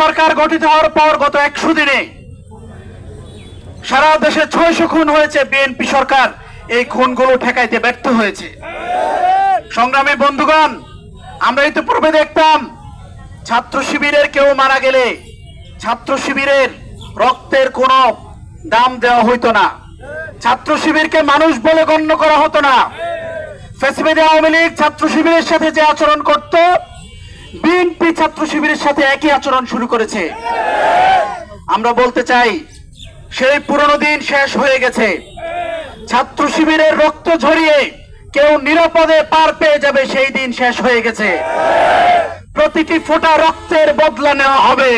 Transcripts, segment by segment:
সরকার গঠিত হওয়ার পর গত 100 দিনে সারা দেশে 600 খুন হয়েছে। বিএনপি সরকার এই খুনগুলো ঠেকাইতে ব্যর্থ হয়েছে। সংগ্রামী বন্ধুগণ, আমরা ইতিপূর্বে দেখতাম ছাত্র শিবিরের কেউ মারা গেলে ছাত্র শিবিরের রক্তের কোনো দাম দেওয়া হইতো না, ছাত্র শিবিরকে মানুষ বলে গণ্য করা হতো না। ফ্যাসিবাদী আওয়ামী লীগ ছাত্র শিবিরের সাথে যে আচরণ করত, বিএনপি ছাত্র শিবিরের সাথে একই আচরণ শুরু করেছে। আমরা বলতে চাই, সেই পুরনো দিন শেষ হয়ে গেছে। ছাত্র শিবিরের রক্ত ঝরিয়ে কেউ নিরাপদে পার পেয়ে যাবে, সেই দিন শেষ হয়ে গেছে। প্রতিটি ফোঁটা রক্তের বদলা নেওয়া হবে,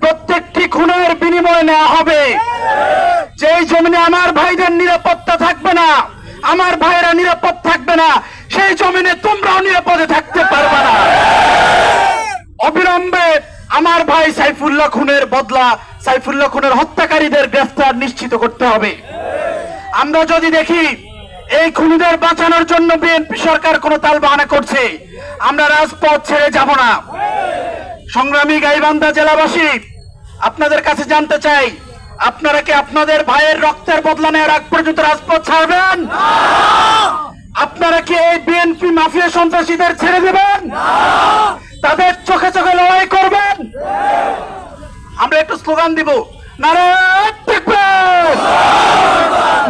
প্রত্যেকটি খুনের বিনিময় নেওয়া হবে। যেই জমিনে আমার ভাইদের নিরাপত্তা থাকবে না, আমার ভাইয়েরা নিরাপদ থাকবে না, সেই জমিনে তোমরাও নিরাপদে থাকতে পারবে না। অবিলম্বে আমার ভাই সাইফুল্লাহ খুনের বদলা, সাইফুল্লাহ খুনের হত্যাকারীদের গ্রেফতার নিশ্চিত করতে হবে। আমরা যদি দেখি এই খুনিদের বাঁচানোর জন্য বিএনপি সরকার কোনো তালবাহানা করছে, আমরা রাজপথ ছেড়ে যাব না। সংগ্রামী গাইবান্ধা জেলাবাসী, আপনাদের কাছে জানতে চাই, আপনারা কি আপনাদের ভাইয়ের রক্তের বদলা নেওয়ার আগ পর্যন্ত রাজপথ ছাড়বেন? আপনারা কি এই বিএনপি মাফিয়া সন্ত্রাসীদের ছেড়ে দেবেন? তাদের চোখে চোখে লড়াই করবেন? আমরা একটু স্লোগান দিব, নারায়ে তাকবীর,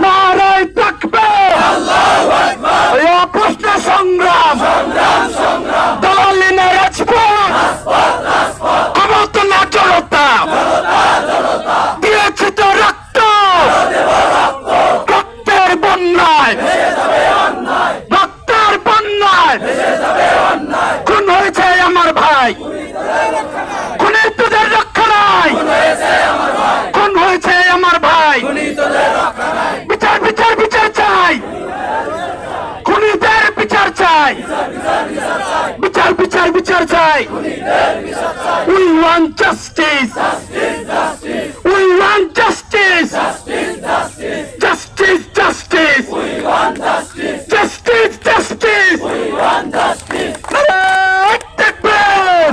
নারায়ে তাকবীর, প্রশ্ন সংগ্রাম, দলিনের রাজপথ, ক্ষমতা না জনতা, দিয়েছি তো রক্ত, রক্তের বন্যায়, রক্তের বন্যায় খুন হয়েছে আমার ভাই, খুনের তোদের রক্ষা নাই, খুন হয়েছে আমার ভাই। বিচার বিচার বিচার চাই, খুনিদের বিচার চাই, বিচার বিচার বিচার চাই। We want justice, we want justice, justice, justice, justice, justice. নারায়ে তাকবীর।